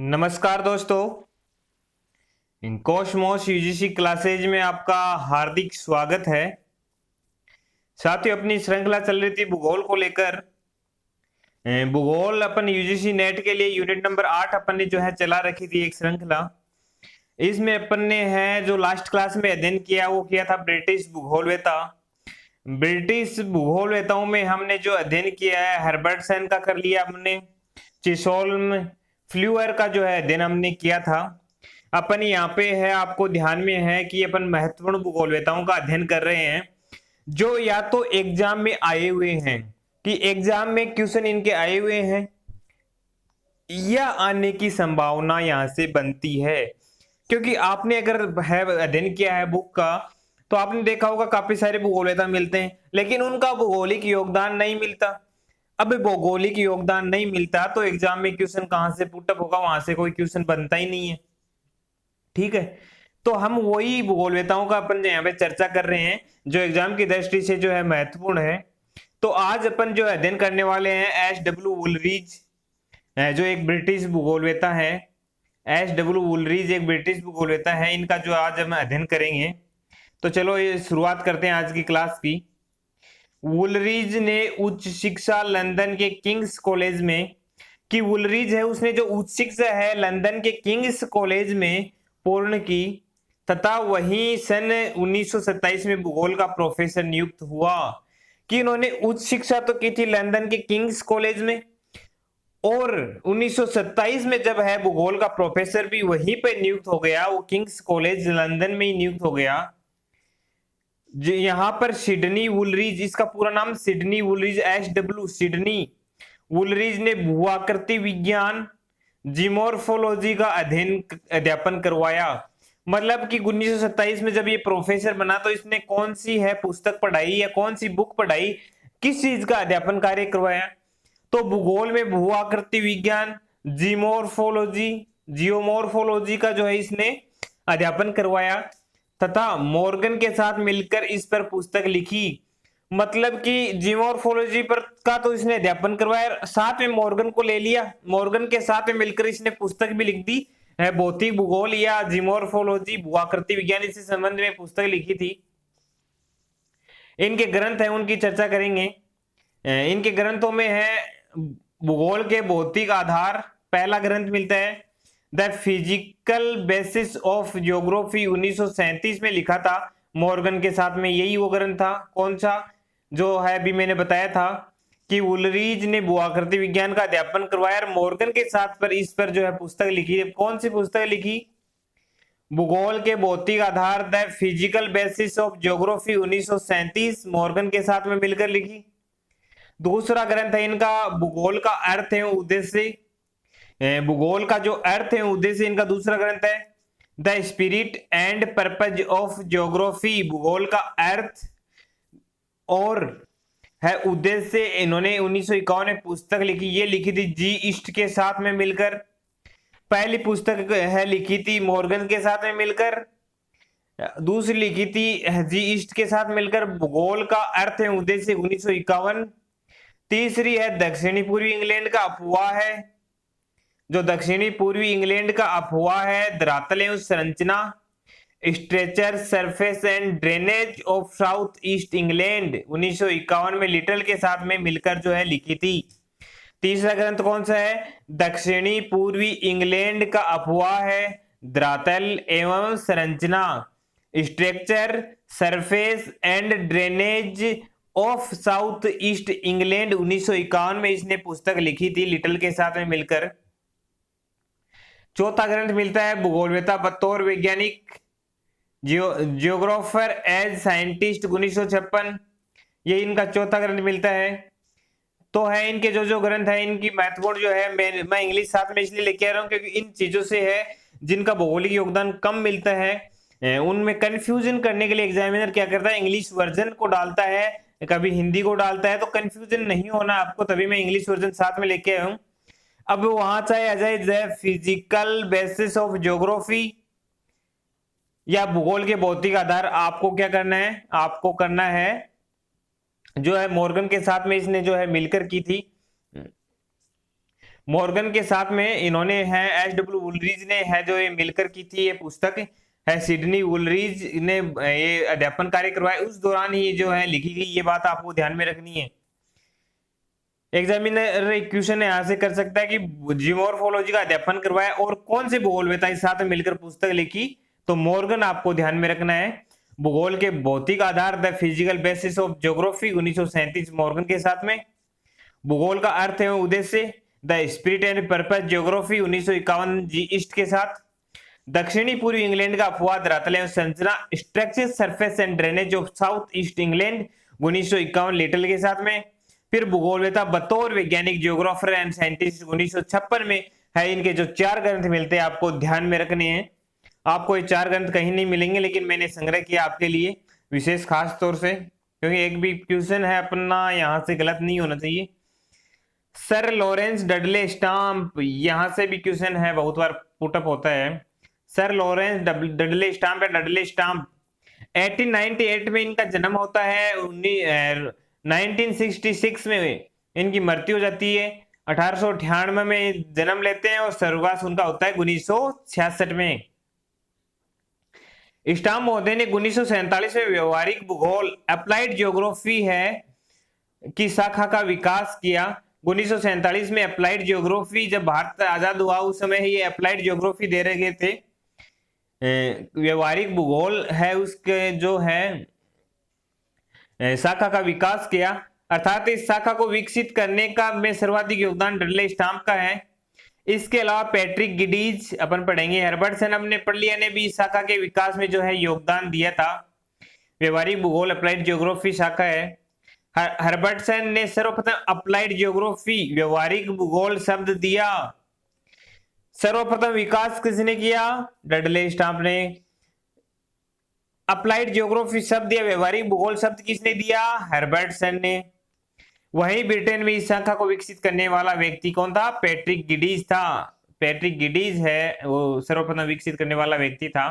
नमस्कार दोस्तों। इन कोशमोश UGC classes में आपका हार्दिक स्वागत है। साथियों, अपनी श्रृंखला चल रही थी भूगोल को लेकर। भूगोल अपन यूजीसी नेट के लिए यूनिट नंबर 8 अपन ने जो है चला रखी थी एक श्रृंखला। इसमें अपन ने है जो लास्ट क्लास में अध्ययन किया वो किया था ब्रिटिश भूगोलवेता। ब्रिटिश भूगोलवेताओं में हमने जो अध्ययन किया है हर्बर्टसन का कर लिया हमने, चिसोल्म फ्लूअर का जो है अध्ययन हमने किया था। अपन यहाँ पे है आपको ध्यान में है कि अपन महत्वपूर्ण भूगोलवेताओं का अध्ययन कर रहे हैं जो या तो एग्जाम में आए हुए हैं कि एग्जाम में क्वेश्चन इनके आए हुए हैं या आने की संभावना यहां से बनती है। क्योंकि आपने अगर है अध्ययन किया है बुक का तो आपने देखा होगा काफी सारे भूगोलवेता मिलते हैं लेकिन उनका भौगोलिक योगदान नहीं मिलता। अब भौगोलिक योगदान नहीं मिलता तो एग्जाम में क्वेश्चन कहां से पुटअप होगा, वहां से कोई क्वेश्चन बनता ही नहीं है। ठीक है, तो हम वही भूगोलवेताओं का अपन यहाँ पे चर्चा कर रहे हैं जो एग्जाम की दृष्टि से जो है महत्वपूर्ण है। तो आज अपन जो अध्ययन करने वाले हैं एच.डब्ल्यू. वुलरीज, जो एक ब्रिटिश भूगोलवेता है। एच.डब्ल्यू. वुलरीज एक ब्रिटिश भूगोलवेता है, इनका जो आज हम अध्ययन करेंगे। तो चलो ये शुरुआत करते हैं आज की क्लास की। वुलरीज ने उच्च शिक्षा लंदन के किंग्स कॉलेज में, कि वुलरीज है उसने जो उच्च शिक्षा है लंदन के किंग्स कॉलेज में पूर्ण की तथा वहीं सन 1927 में भूगोल का प्रोफेसर नियुक्त हुआ। कि इन्होंने उच्च शिक्षा तो की थी लंदन के किंग्स कॉलेज में और 1927 में जब है भूगोल का प्रोफेसर भी वहीं पे नियुक्त हो गया, वो किंग्स कॉलेज लंदन में ही नियुक्त हो गया। यहाँ पर सिडनी वुलरीज, इसका पूरा नाम सिडनी वुलरीज एच.डब्ल्यू. सिडनी वुलरीज ने भूआकृति विज्ञान जियोमॉर्फोलॉजी का अध्यापन करवाया। मतलब कि 1927 में जब ये प्रोफेसर बना तो इसने कौन सी है पुस्तक पढ़ाई या कौन सी बुक पढ़ाई, किस चीज का अध्यापन कार्य करवाया? तो भूगोल में भूआकृति विज्ञान जियोमॉर्फोलॉजी का जो है इसने अध्यापन करवाया तथा मॉर्गन के साथ मिलकर इस पर पुस्तक लिखी। मतलब कि जियोमॉर्फोलॉजी पर का तो इसने अध्यापन करवाया, साथ में मॉर्गन को ले लिया, मॉर्गन के साथ में मिलकर इसने पुस्तक भी लिख दी है, भौतिक भूगोल या जियोमॉर्फोलॉजी भूआकृति विज्ञान से संबंध में पुस्तक लिखी थी। इनके ग्रंथ है उनकी चर्चा करेंगे। इनके ग्रंथों में है भूगोल के भौतिक आधार, पहला ग्रंथ मिलता है the physical basis of geography 1937 में लिखा था मॉर्गन के साथ में। यही वो ग्रंथ था, कौन सा जो है अभी मैंने बताया था कि वुलरीज ने भूआकृति विज्ञान का अध्यापन करवाया और मॉर्गन के साथ पर इस पर जो है पुस्तक लिखी। कौन सी पुस्तक लिखी? भूगोल के भौतिक आधार the physical basis of geography 1937 Morgan के साथ में मिलकर लिखी। दूसरा ग्रंथ है इनका भूगोल का अर्थ है उद्देश्य, भूगोल का जो अर्थ है उद्देश्य इनका दूसरा ग्रंथ है the spirit and purpose of geography, भूगोल का अर्थ और है उद्देश्य। इन्होंने 1951 में पुस्तक लिखी, ये लिखी थी जी ईस्ट के साथ में मिलकर। पहली पुस्तक है लिखी थी मॉर्गन के साथ में मिलकर, दूसरी लिखी थी जी ईस्ट के साथ मिलकर भूगोल का अर्थ है उद्देश्य 1951। तीसरी है दक्षिणी पूर्वी इंग्लैंड का अफवाह है, जो दक्षिणी पूर्वी इंग्लैंड का अफवाह है धरातल एवं संरचना, stretcher surface and drainage of south east England 1951 में लिटल के साथ में मिलकर जो है लिखी थी। तीसरा ग्रंथ कौन सा है? दक्षिणी पूर्वी इंग्लैंड का अफवाह है धरातल एवं संरचना, structure surface and drainage of south east England 1951 में इसने पुस्तक लिखी थी लिटल के साथ में मिलकर। चौथा ग्रंथ मिलता है भूगोलवेता बतौर वैज्ञानिक जियोग्राफर एज साइंटिस्ट 1956, ये इनका चौथा ग्रंथ मिलता है। तो है इनके जो जो ग्रंथ है इनकी महत्वपूर्ण जो है मैं इंग्लिश साथ में इसलिए लेके आ रहा हूं क्योंकि इन चीजों से है जिनका भौगोलिक योगदान कम मिलता है उनमें कंफ्यूजन करने के लिए एग्जामिनर क्या करता है, इंग्लिश वर्जन को डालता है, कभी हिंदी को डालता है। तो कंफ्यूजन नहीं होना आपको, तभी मैं इंग्लिश वर्जन साथ में लेके आया हूं। अब वहां चाहे आ जाए the physical basis of geography या भूगोल के भौतिक आधार, आपको क्या करना है? आपको करना है जो है मॉर्गन के साथ में इसने जो है मिलकर की थी मॉर्गन के साथ में इन्होंने है एच.डब्ल्यू. वुलरीज ने है जो ये मिलकर की थी ये पुस्तक है। सिडनी वुलरीज ने ये अध्यापन कार्य करवाया, उस दौरान ही जो है लिखी गई, ये बात आपको ध्यान में रखनी है। एग्जामिनर एक क्वेश्चन यहां से कर सकता है कि जियोमॉर्फोलॉजी का अध्यापन करवाया और कौन से भूगोलवेता के साथ मिलकर पुस्तक लिखी, तो मॉर्गन आपको ध्यान में रखना है। भूगोल के भौतिक आधार the physical basis of geography 1937 Morgan के साथ में। भूगोल का अर्थ एवं उद्देश्य the spirit and purpose geography 1951 G East के साथ। दक्षिणी पूर्वी इंग्लैंड का अपवाद धरातल एवं संरचना structure surface and drainage of south east England 1951 little के साथ में। फिर भूगोलवेता बतौर वैज्ञानिक जियोग्राफर एंड साइंटिस्ट 1956 में है। इनके जो 4 ग्रंथ मिलते हैं आपको ध्यान में रखने हैं। आपको ये 4 ग्रंथ कहीं नहीं मिलेंगे, लेकिन मैंने संग्रह किया आपके लिए विशेष खास तौर से, क्योंकि एक भी क्वेश्चन है अपना यहां से गलत नहीं होना चाहिए। सर लॉरेंस डडले स्टाम्प, यहां से भी क्वेश्चन है, बहुत बार पुटअप होता है। सर लॉरेंस डडले स्टाम्प या डडले स्टाम्प 1898 में इनका जन्म होता है। 1966 में इनकी मृत्यु हो जाती है। 1898 में जन्म लेते हैं और स्वर्गवास उनका होता है 1966 में। स्टाम्प महोदय ने 1947 में व्यवहारिक भूगोल अप्लाइड ज्योग्राफी है की शाखा का विकास किया। 1947 में अप्लाइड ज्योग्राफी, जब भारत आजाद हुआ उस समय ही ये अप्लाइड ज्योग्राफी दे रहे थे। व्यवहारिक भूगोल है उसके जो है शाखा का विकास किया, अर्थात इस शाखा को विकसित करने का में सर्वाधिक योगदान डडले स्टाम्प का है। इसके अलावा पैट्रिक गिडीज अपन पढ़ेंगे, हर्बर्टसन हमने पढ़ लिया, ने भी इस शाखा के विकास में जो है योगदान दिया था। व्यवहारिक भूगोल अप्लाइड ज्योग्राफी शाखा है। हर्बर्टसन ने सर्वप्रथम अप्लाइड ज्योग्राफी व्यवहारिक भूगोल शब्द दिया। सर्वप्रथम विकास किसने किया? डडले स्टाम्प ने। अप्लाइड ज्योग्राफी शब्द या व्यवहारिक भूगोल शब्द किसने दिया? हर्बर्टसन ने। वहीं ब्रिटेन में इस शाखा को विकसित करने वाला व्यक्ति कौन था? पैट्रिक गिडीज था। पैट्रिक गिडीज है वो सर्वप्रथम विकसित करने वाला व्यक्ति था।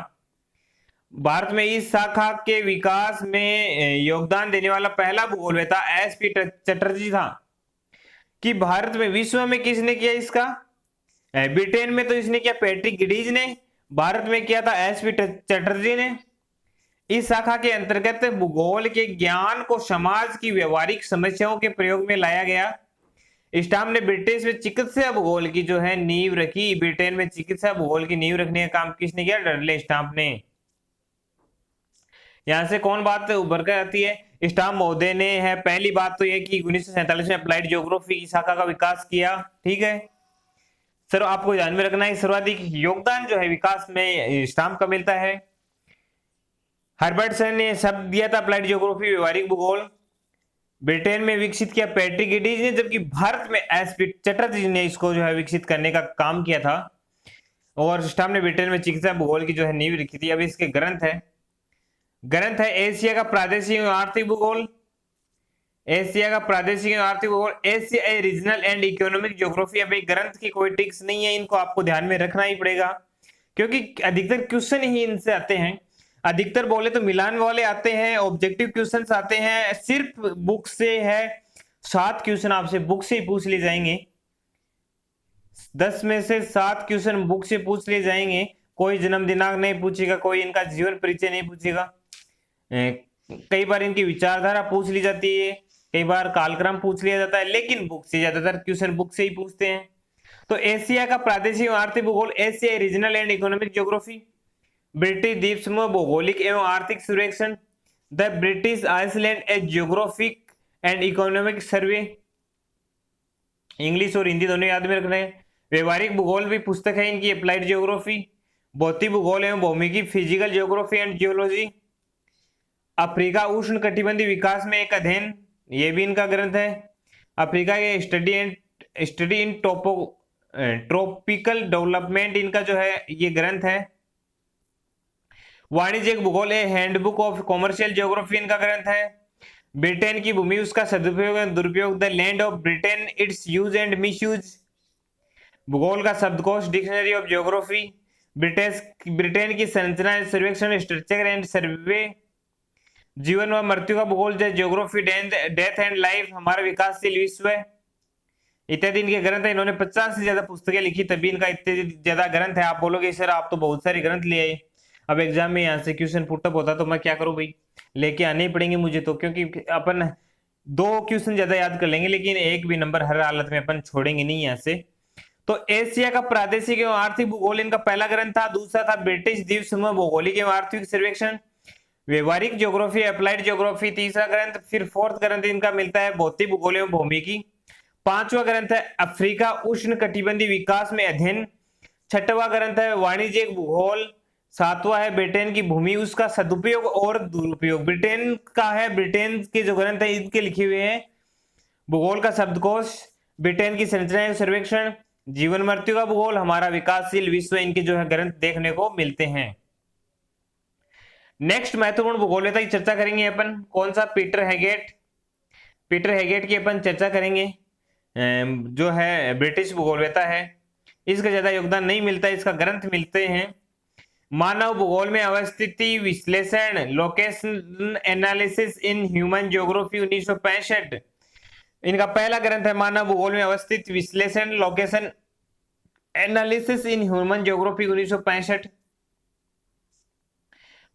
भारत में इस शाखा के विकास में योगदान देने वाला पहला भूगोलवेता एस.पी. चटर्जी था। कि भारत में, विश्व में किसने किया इसका? ब्रिटेन में तो इसने किया पैट्रिक गिडीज ने, भारत में किया था एस.पी. चटर्जी ने। इस शाखा के अंतर्गत भूगोल के ज्ञान को समाज की व्यवहारिक समस्याओं के प्रयोग में लाया गया। स्टाम्प ने ब्रिटिश में चिकित्सा भूगोल की जो है नींव रखी। ब्रिटेन में चिकित्सा भूगोल की नींव रखने का काम किसने किया? डडले स्टाम्प ने। यहां से कौन बात उभर कर आती है? स्टाम्प महोदय ने है। पहली बात तो यह कि 1947 में अप्लाइड ज्योग्राफी की शाखा का विकास किया। ठीक है सर, आपको ध्यान में रखना है सर्वाधिक योगदान जो है विकास में स्टाम्प का मिलता है। हर्बर्टसन ने शब्द दिया था अप्लाइड ज्योग्राफी व्यवहारिक भूगोल। ब्रिटेन में विकसित किया पैट्रिक गिडीज ने, जबकि भारत में एस.पी. चटर्जी ने इसको जो है विकसित करने का काम किया था। और स्टाम्प ने ब्रिटेन में चिकित्सा भूगोल की जो है नींव रखी थी। अब इसके ग्रंथ है एशिया का प्रादेशिक एवं आर्थिक भूगोल। एशिया का प्रादेशिक एवं आर्थिक भूगोल, Asia regional and economic geography. अब एक ग्रंथ की कोई टिक्स नहीं है, इनको आपको ध्यान में रखना ही पड़ेगा, क्योंकि अधिकतर क्वेश्चन ही इनसे आते हैं। अधिकतर बोले तो मिलान वाले आते हैं, ऑब्जेक्टिव क्वेश्चंस आते हैं। सिर्फ बुक से है 7 क्वेश्चन आपसे बुक से ही पूछ लिए जाएंगे। 10 में से 7 क्वेश्चन बुक से पूछ लिए जाएंगे। कोई जन्म दिनांक नहीं पूछेगा, कोई इनका जीवन परिचय नहीं पूछेगा। कई बार इनकी विचारधारा पूछ ली जाती है, कई बार कालक्रम पूछ लिया जाता है, लेकिन बुक से ज्यादातर क्वेश्चन बुक से ही पूछते हैं। तो एशिया का प्रादेशिक एवं आर्थिक भूगोल, Asia regional and economic geography. British द्वीप समूह भौगोलिक एवं आर्थिक सर्वेक्षण, the British island a geographic and economic survey. English और हिंदी दोनों याद में रखना है। व्यवहारिक भूगोल भी पुस्तक है इनकी, अप्लाइड ज्योग्राफी। भौतिक भूगोल एवं भौमिकी, physical geography and geology. Africa उष्ण कटिबंधीय विकास में एक अध्ययन, ये भी इनका ग्रंथ है। अफ्रीका के स्टडी इन ट्रॉपिकल डेवलपमेंट, इनका जो है ये ग्रंथ है। वाणिज्यिक भूगोल है हैंडबुक ऑफ कॉमर्शियल ज्योग्राफी, इनका ग्रंथ है। ब्रिटेन की भूमि, उसका सदुपयोग एवं दुरुपयोग, the land of Britain, it's use and misuse. भूगोल का शब्दकोश, डिक्शनरी ऑफ ज्योग्राफी। ब्रिटेन की संरचना सर्वेक्षण, स्ट्रक्चर एंड सर्वे। जीवन व मृत्यु का भूगोल, ज्योग्राफी, डेथ एंड लाइफ, हमारा विकासशील विश्व। इत्यादि इनके ग्रंथ है। इन्होंने 50 से ज्यादा पुस्तकें लिखी, तभी इनका इतने ज्यादा ग्रंथ है। आप बोलोगे सर आप तो बहुत सारे ग्रंथ ले आए, अब एग्जाम में यहाँ से क्वेश्चन पुटअप होता तो मैं क्या करूं भाई, लेके आने ही पड़ेंगे मुझे तो, क्योंकि अपन 2 क्वेश्चन ज्यादा याद कर लेंगे लेकिन एक भी नंबर हर हालत में अपन छोड़ेंगे नहीं यहाँ से। तो एशिया का प्रादेशिक एवं आर्थिक भूगोल इनका पहला ग्रंथ था। दूसरा था ब्रिटिश द्वीप समूह भौगोलिक एवं आर्थिक सर्वेक्षण, व्यवहारिक ज्योग्राफी, अप्लाइड ज्योग्राफी तीसरा ग्रंथ। फिर फोर्थ ग्रंथ इनका मिलता है भौतिक भूगोल एवं भौमिकी। पांचवा ग्रंथ है अफ्रीका उष्ण कटिबंधीय विकास में अध्ययन। छठवां ग्रंथ है वाणिज्यिक भूगोल। सातवां है ब्रिटेन की भूमि उसका सदुपयोग और दुरुपयोग। ब्रिटेन का है, ब्रिटेन के जो ग्रंथ है इनके लिखे हुए हैं भूगोल का शब्दकोश, ब्रिटेन की संरचना सर्वेक्षण, जीवन मृत्यु का भूगोल, हमारा विकासशील विश्व, इनके जो है ग्रंथ देखने को मिलते हैं। नेक्स्ट महत्वपूर्ण भूगोलवेता की चर्चा करेंगे अपन, कौन सा, पीटर हेगेट। पीटर हेगेट की अपन चर्चा करेंगे, जो है ब्रिटिश भूगोलवेता है। इसका ज्यादा योगदान नहीं मिलता, इसका ग्रंथ मिलते हैं मानव भूगोल में अवस्थिति विश्लेषण, location analysis in human geography 1965। इनका पहला ग्रंथ है मानव भूगोल में अवस्थित विश्लेषण, location analysis in human geography 1965।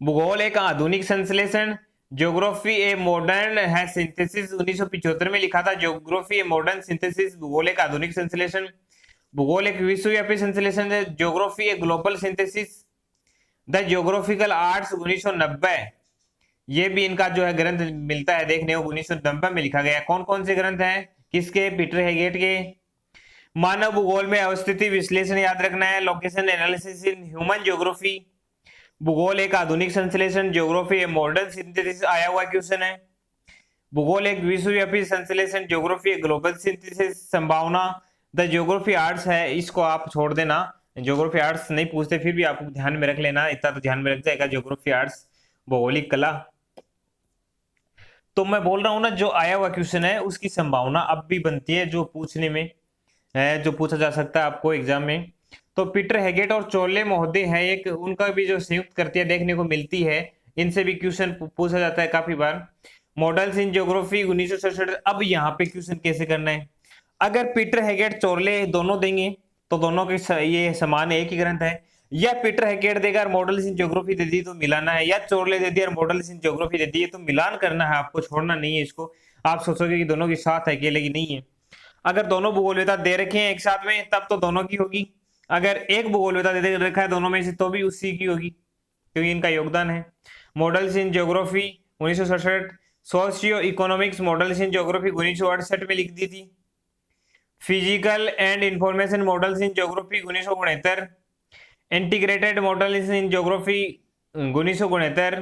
भूगोल एक आधुनिक संश्लेषण, ज्योग्राफी ए मॉडर्न है सिंथेसिस 1975 में लिखा था। ज्योग्राफी ए मॉडर्न सिंथेसिस, भूगोल एक आधुनिक संश्लेषण। भूगोल एक विश्वव्यापी संश्लेषण है, geography a global synthesis. The geographical arts 1990, ये भी इनका जो है ग्रंथ मिलता है देखने को, 1990 में लिखा गया। कौन कौन से ग्रंथ हैं किसके, पीटर हेगेट के। मानव भूगोल में अवस्थिति विश्लेषण याद रखना है, location analysis in human geography, भूगोल एक आधुनिक संश्लेषण, ज्योग्राफी ए मॉडर्न सिंथेसिस आया हुआ क्वेश्चन है। भूगोल एक विश्वव्यापी संश्लेषण, ज्योग्राफी ए ग्लोबल सिंथेसिस, संभावना। द ज्योग्राफी आर्ट्स है, इसको आप छोड़ देना, ज्योग्राफी आर्ट्स नहीं पूछते, फिर भी आपको ध्यान में रख लेना, इतना तो ध्यान में रख जाएगा, ज्योग्राफी आर्ट्स भौगोलिक कला। तो मैं बोल रहा हूं ना, जो आया हुआ क्वेश्चन है उसकी संभावना अब भी बनती है, जो पूछने में है, जो पूछा जा सकता है आपको एग्जाम में। तो पीटर हेगेट और चोले महोदय है एक, उनका भी जो संयुक्त कृतियां देखने को मिलती है, इनसे भी क्वेश्चन पूछा जाता है काफी बार। Models in geography 1967। अब यहाँ पे क्वेश्चन कैसे करना है, अगर पीटर हेगेट चोले दोनों देंगे तो दोनों के ये समान एक ही ग्रंथ है, या पीटर हेगेट देगा और मॉडल्स इन ज्योग्राफी दे दी तो मिलाना है, या चोरले दे दिया और मॉडल्स इन ज्योग्राफी दे दी तो मिलान करना है, आपको छोड़ना नहीं है इसको। आप सोचोगे कि दोनों की साथ है, अकेले की नहीं है। अगर दोनों भूगोलवेता दे रखे हैं एक साथ में तब तो दोनों की होगी, अगर एक भूगोलवेता दे रखा है दोनों में से तो भी उसी की होगी, क्योंकि इनका योगदान है। Models in geography 1967, socio economics models in geography 1968 में लिख दी थी। Physical and information models in geography 1969, integrated models in geography 1969,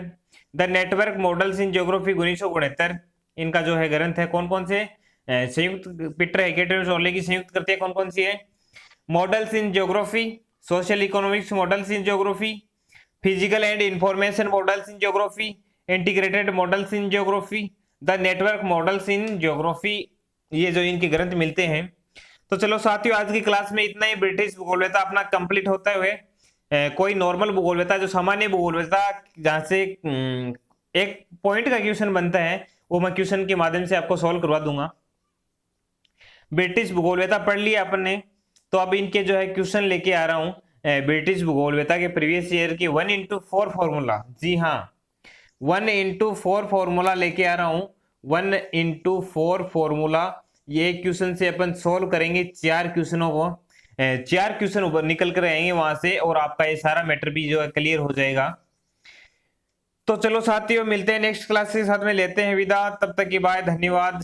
the network models in geography 1969। इनका जो है ग्रंथ है, कौन कौन से संयुक्त, पीटर हेगेट और चोले की संयुक्त करते हैं, कौन कौन सी है, models in geography, social economics models in geography, physical and information models in geography, integrated models in geography, the network models in geography, ये जो इनके ग्रंथ मिलते हैं। तो चलो साथियों, आज की क्लास में इतना ही। ब्रिटिश भूगोलवेता अपना कंप्लीट होते हुए कोई नॉर्मल भूगोलवेता, जो सामान्य भूगोलवेता जहां से एक पॉइंट का क्वेश्चन बनता है, वो मैं क्वेश्चन के माध्यम से आपको सॉल्व करवा दूंगा। ब्रिटिश भूगोलवेता पढ़ लिया अपन ने, तो अब इनके जो है क्वेश्चन लेके आ रहा हूं ब्रिटिश भूगोलवेता के प्रीवियस ईयर के 1:4 फॉर्मूला। जी हाँ, 1:4 फॉर्मूला लेके आ रहा हूं, 1:4 फॉर्मूला। ये क्वेश्चन से अपन सोल्व करेंगे 4 क्वेश्चनों को, 4 क्वेश्चन ऊपर निकल कर आएंगे वहां से, और आपका ये सारा मैटर भी जो है क्लियर हो जाएगा। तो चलो साथियों, मिलते हैं नेक्स्ट क्लास के साथ में, लेते हैं विदा, तब तक की बाय, धन्यवाद।